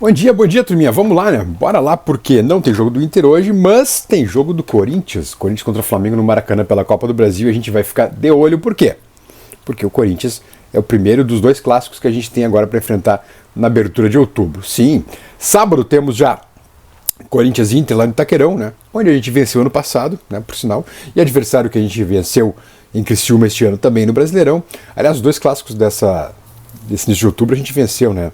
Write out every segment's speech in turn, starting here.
Bom dia, turminha. Vamos lá, né? Bora lá, porque não tem jogo do Inter hoje, mas tem jogo do Corinthians. Corinthians contra o Flamengo no Maracanã pela Copa do Brasil. E a gente vai ficar de olho, por quê? Porque o Corinthians é o primeiro dos dois clássicos que a gente tem agora para enfrentar na abertura de outubro. Sim, sábado temos já Corinthians e Inter lá no Itaquerão, né? Onde a gente venceu ano passado, né? Por sinal. E adversário que a gente venceu em Criciúma este ano também no Brasileirão. Aliás, os dois clássicos desse início de outubro a gente venceu, né?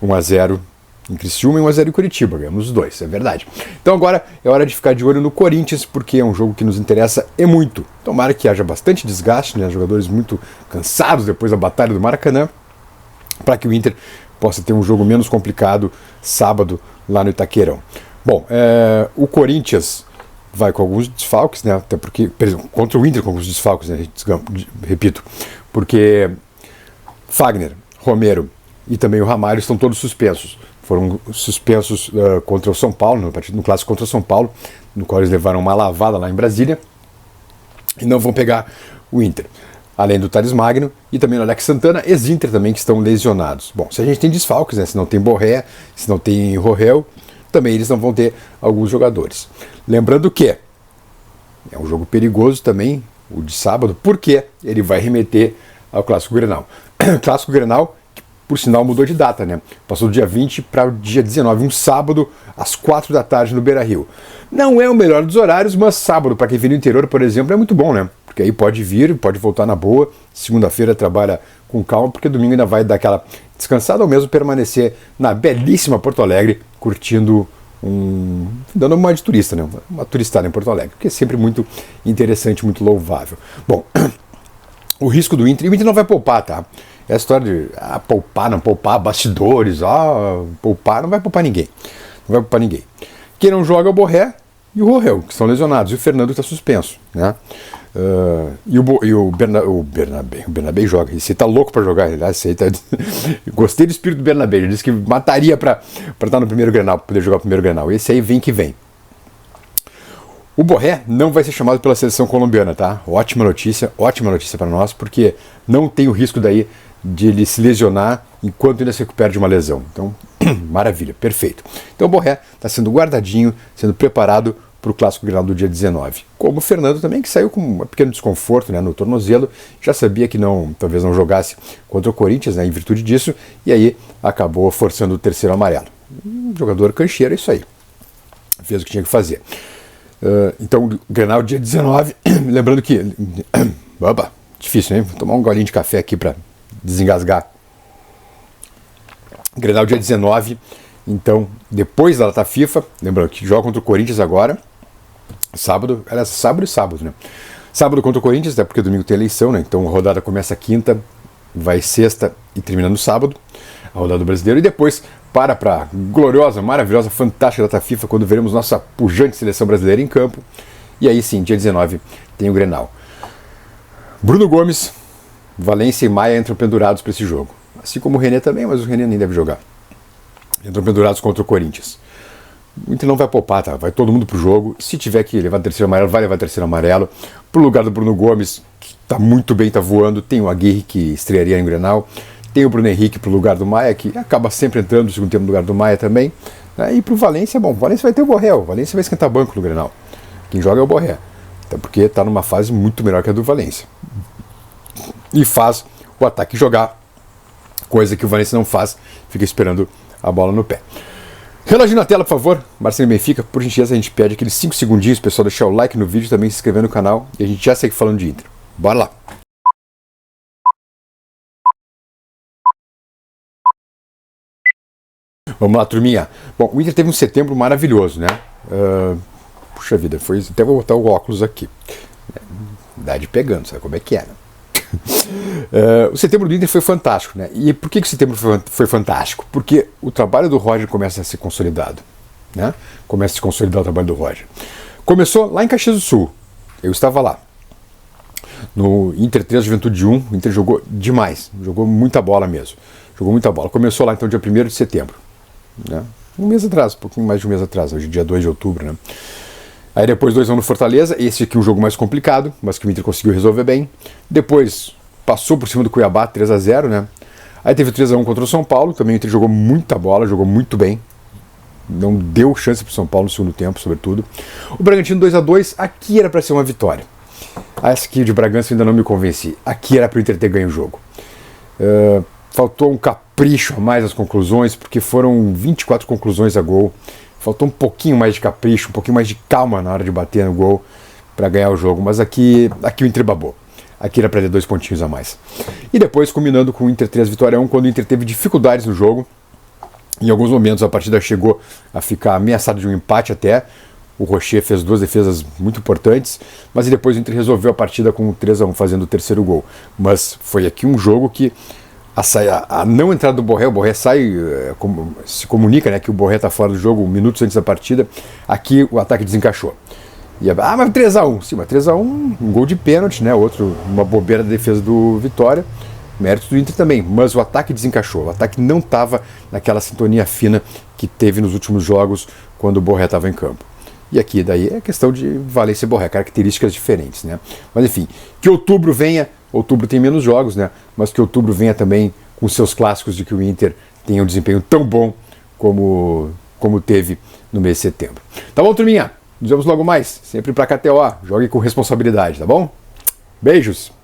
1-0 em Criciúma e 1-0 em Curitiba, ganhamos os dois, é verdade. Então agora é hora de ficar de olho no Corinthians, porque é um jogo que nos interessa e muito. Tomara que haja bastante desgaste, né? Jogadores muito cansados depois da batalha do Maracanã, para que o Inter possa ter um jogo menos complicado sábado lá no Itaquerão. Bom, o Corinthians vai com alguns desfalques, né? Até porque, contra o Inter com alguns desfalques, né? Repito, porque Fagner, Romero e também o Ramalho estão todos suspensos. Foram suspensos contra o São Paulo, no clássico contra o São Paulo, no qual eles levaram uma lavada lá em Brasília, e não vão pegar o Inter. Além do Thales Magno e também o Alex Santana, ex-Inter também, que estão lesionados. Bom, se a gente tem desfalques, né, se não tem Borré, se não tem Rorel, também eles não vão ter alguns jogadores. Lembrando que é um jogo perigoso também, o de sábado, porque ele vai remeter ao Clássico Grenal. Clássico Grenal, por sinal, mudou de data, né? Passou do dia 20 para o dia 19, um sábado, às 4 da tarde no Beira-Rio. Não é o melhor dos horários, mas sábado, para quem vive no interior, por exemplo, é muito bom, né? Porque aí pode vir, pode voltar na boa, segunda-feira trabalha com calma, porque domingo ainda vai dar aquela descansada ou mesmo permanecer na belíssima Porto Alegre, curtindo dando uma de turista, né? Uma turistada em Porto Alegre, que é sempre muito interessante, muito louvável. Bom, o risco do Inter, e o Inter não vai poupar, tá? É a história de poupar, não poupar, bastidores, poupar, não vai poupar ninguém. Não vai poupar ninguém. Quem não joga é o Borré e o Rorel, que estão lesionados, e o Fernando está suspenso, né? E o Bernabé joga. Esse aí tá louco para jogar. Esse aí tá... Gostei do espírito do Bernabé. Ele disse que mataria para estar no primeiro Grenal, para poder jogar o primeiro Grenal. Esse aí vem que vem. O Borré não vai ser chamado pela seleção colombiana, tá? Ótima notícia para nós, porque não tem o risco daí de ele se lesionar enquanto ainda se recupera de uma lesão. Então, maravilha, perfeito. Então o Borré está sendo guardadinho, sendo preparado para o Clássico Grenal do dia 19. Como o Fernando também, que saiu com um pequeno desconforto, né, no tornozelo, já sabia que talvez não jogasse contra o Corinthians, né, em virtude disso, e aí acabou forçando o terceiro amarelo. Um jogador cancheiro, é isso aí. Fez o que tinha que fazer. Então, Grenal dia 19, lembrando que... Opa, difícil, né? Vou tomar um golinho de café aqui para desengasgar. Grenal dia 19, então, depois da data FIFA, lembrando que joga contra o Corinthians agora, sábado e sábado, né? Sábado contra o Corinthians, até porque domingo tem eleição, né? Então a rodada começa quinta, vai sexta e termina no sábado, a rodada do Brasileiro, e depois para a gloriosa, maravilhosa, fantástica data FIFA, quando veremos nossa pujante seleção brasileira em campo. E aí sim, dia 19, tem o Grenal. Bruno Gomes, Valência e Maia entram pendurados para esse jogo. Assim como o René também, mas o René nem deve jogar. Entram pendurados contra o Corinthians. O Inter não vai poupar, tá? Vai todo mundo pro jogo. Se tiver que levar terceiro amarelo, vai levar terceiro amarelo. Pro lugar do Bruno Gomes, que tá muito bem, tá voando. Tem o Aguirre, que estrearia em Grenal. Tem o Bruno Henrique pro lugar do Maia, que acaba sempre entrando no segundo tempo no lugar do Maia também. E pro Valência, bom, o Valência vai ter o Borré. O Valência vai esquentar banco no Grenal. Quem joga é o Borré. Até porque tá numa fase muito melhor que a do Valência. E faz o ataque jogar, coisa que o Valência não faz, fica esperando a bola no pé. Reloginho na tela, por favor. Marcelo Benfica, por gentileza, a gente pede aqueles 5 segundinhos, pessoal, deixar o like no vídeo, também se inscrever no canal, e a gente já segue falando de Inter. Bora lá! Vamos lá, turminha. Bom, o Inter teve um setembro maravilhoso, né? Puxa vida, foi... Até vou botar o óculos aqui. Idade pegando, sabe como é que é, né? O setembro do Inter foi fantástico, né? E por que o setembro foi fantástico? Porque o trabalho do Roger começa a ser consolidado, né? Começa a se consolidar o trabalho do Roger. Começou lá em Caxias do Sul. Eu estava lá. No Inter 3, Juventude 1, o Inter jogou demais. Jogou muita bola mesmo. Jogou muita bola. Começou lá então dia 1º de setembro, né? Um mês atrás, um pouquinho mais de um mês atrás, hoje dia 2 de outubro, né? Aí depois 2 no Fortaleza, esse aqui é um jogo mais complicado, mas que o Inter conseguiu resolver bem. Depois passou por cima do Cuiabá, 3-0, né? Aí teve o 3x1 contra o São Paulo, também o Inter jogou muita bola, jogou muito bem. Não deu chance para o São Paulo no segundo tempo, sobretudo. O Bragantino 2x2, aqui era para ser uma vitória. Essa aqui de Bragança ainda não me convenci. Aqui era para o Inter ter ganho o jogo. Faltou um capricho a mais nas conclusões, porque foram 24 conclusões a gol. Faltou um pouquinho mais de capricho, um pouquinho mais de calma na hora de bater no gol para ganhar o jogo. Mas aqui o Inter babou. Aqui era para ter 2 pontinhos a mais. E depois, combinando com o Inter 3-1, quando o Inter teve dificuldades no jogo, em alguns momentos a partida chegou a ficar ameaçada de um empate até. O Rocher fez 2 defesas muito importantes, mas depois o Inter resolveu a partida com o 3x1, fazendo o terceiro gol. Mas foi aqui um jogo que a não entrada do Borré, o Borré sai, se comunica, né, que o Borré está fora do jogo minutos antes da partida. Aqui o ataque desencaixou. Mas 3x1, sim, mas 3x1, um gol de pênalti, né, outro, uma bobeira da defesa do Vitória. Mérito do Inter também, mas o ataque desencaixou. O ataque não estava naquela sintonia fina que teve nos últimos jogos quando o Borré estava em campo. E aqui daí é questão de Valência e Borré, características diferentes, né? Mas enfim, que outubro venha, outubro tem menos jogos, né? Mas que outubro venha também com seus clássicos de que o Inter tenha um desempenho tão bom como teve no mês de setembro. Tá bom, turminha? Nos vemos logo mais, sempre pra KTO. Jogue com responsabilidade, tá bom? Beijos!